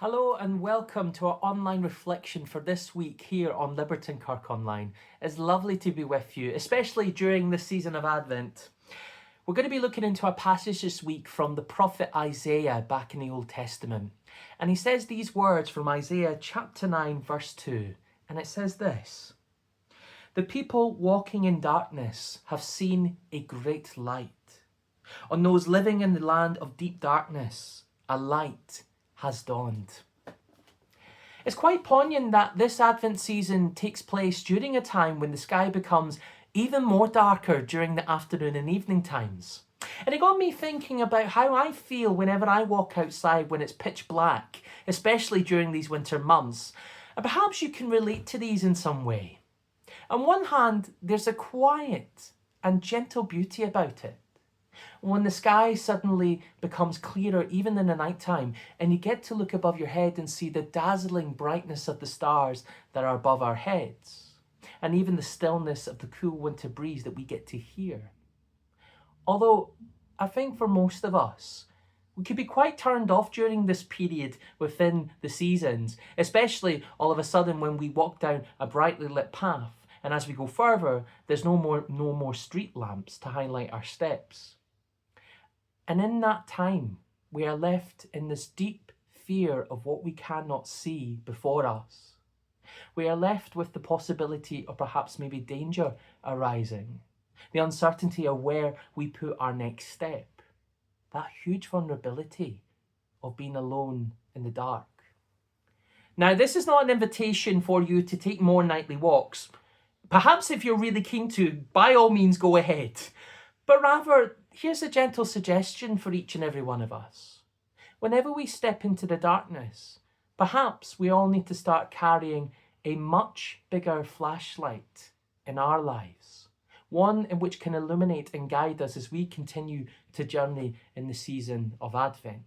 Hello and welcome to our online reflection for this week here on Liberton Kirk Online. It's lovely to be with you, especially during the season of Advent. We're going to be looking into a passage this week from the prophet Isaiah back in the Old Testament. And he says these words from Isaiah chapter 9 verse 2. And it says this: "The people walking in darkness have seen a great light. On those living in the land of deep darkness, a light has dawned." It's quite poignant that this Advent season takes place during a time when the sky becomes even more darker during the afternoon and evening times. And it got me thinking about how I feel whenever I walk outside when it's pitch black, especially during these winter months. And perhaps you can relate to these in some way. On one hand, there's a quiet and gentle beauty about it. When the sky suddenly becomes clearer even in the night time, and you get to look above your head and see the dazzling brightness of the stars that are above our heads, and even the stillness of the cool winter breeze that we get to hear. Although I think for most of us, we could be quite turned off during this period within the seasons, especially all of a sudden when we walk down a brightly lit path, and as we go further, there's no more street lamps to highlight our steps. And in that time, we are left in this deep fear of what we cannot see before us. We are left with the possibility of perhaps maybe danger arising, the uncertainty of where we put our next step, that huge vulnerability of being alone in the dark. Now, this is not an invitation for you to take more nightly walks. Perhaps if you're really keen to, by all means go ahead. But rather, here's a gentle suggestion for each and every one of us. Whenever we step into the darkness, perhaps we all need to start carrying a much bigger flashlight in our lives, one in which can illuminate and guide us as we continue to journey in the season of Advent.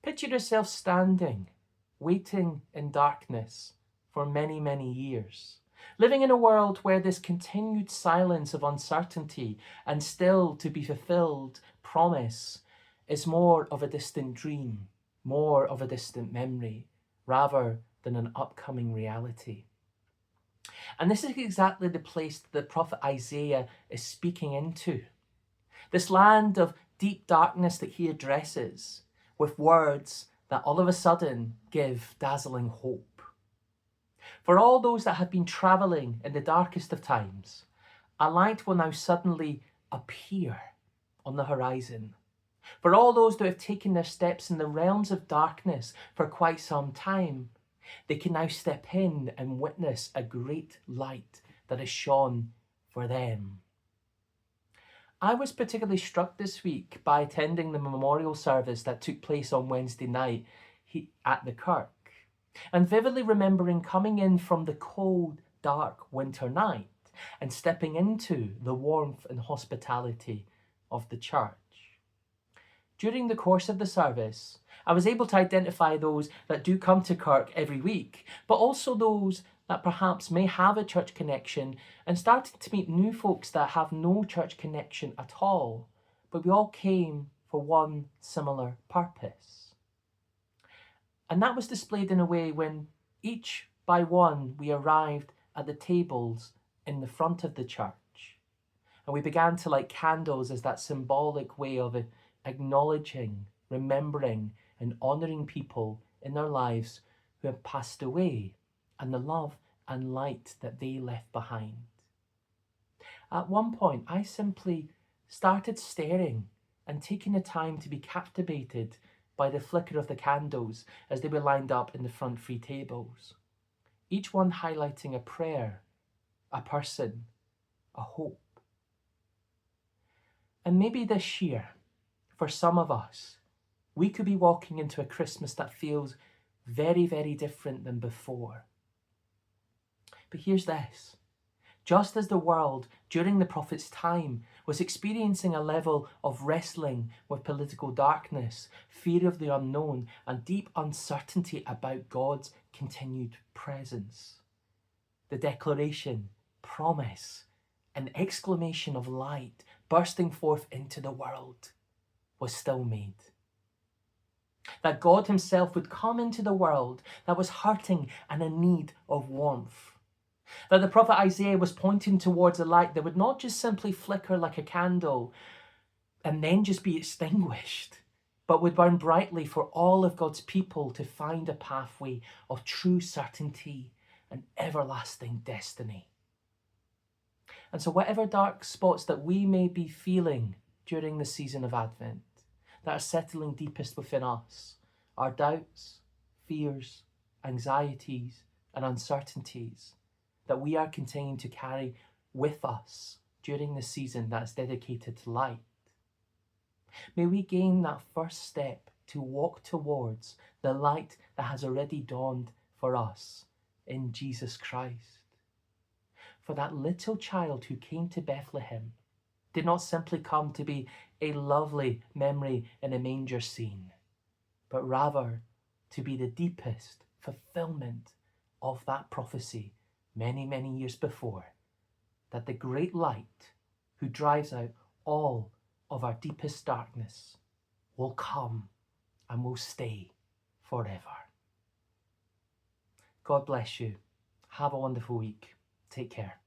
Picture yourself standing, waiting in darkness for many, many years, living in a world where this continued silence of uncertainty and still to be fulfilled promise is more of a distant dream, more of a distant memory, rather than an upcoming reality. And this is exactly the place that the prophet Isaiah is speaking into. This land of deep darkness that he addresses with words that all of a sudden give dazzling hope. For all those that have been travelling in the darkest of times, a light will now suddenly appear on the horizon. For all those that have taken their steps in the realms of darkness for quite some time, they can now step in and witness a great light that is shone for them. I was particularly struck this week by attending the memorial service that took place on Wednesday night at the Kirk, and vividly remembering coming in from the cold, dark winter night and stepping into the warmth and hospitality of the church. During the course of the service, I was able to identify those that do come to Kirk every week, but also those that perhaps may have a church connection, and started to meet new folks that have no church connection at all, but we all came for one similar purpose. And that was displayed in a way when each by one we arrived at the tables in the front of the church. And we began to light candles as that symbolic way of acknowledging, remembering, and honouring people in their lives who have passed away and the love and light that they left behind. At one point, I simply started staring and taking the time to be captivated by the flicker of the candles as they were lined up in the front three tables, each one highlighting a prayer, a person, a hope. And maybe this year, for some of us, we could be walking into a Christmas that feels very, very different than before. But here's this. Just as the world during the prophet's time was experiencing a level of wrestling with political darkness, fear of the unknown, and deep uncertainty about God's continued presence, the declaration, promise, and exclamation of light bursting forth into the world was still made. That God himself would come into the world that was hurting and in need of warmth. That the prophet Isaiah was pointing towards a light that would not just simply flicker like a candle and then just be extinguished, but would burn brightly for all of God's people to find a pathway of true certainty and everlasting destiny. And so whatever dark spots that we may be feeling during the season of Advent, that are settling deepest within us, our doubts, fears, anxieties, and uncertainties, that we are continuing to carry with us during the season that's dedicated to light. May we gain that first step to walk towards the light that has already dawned for us in Jesus Christ. For that little child who came to Bethlehem did not simply come to be a lovely memory in a manger scene, but rather to be the deepest fulfillment of that prophecy many, many years before, that the great light who drives out all of our deepest darkness will come and will stay forever. God bless you. Have a wonderful week. Take care.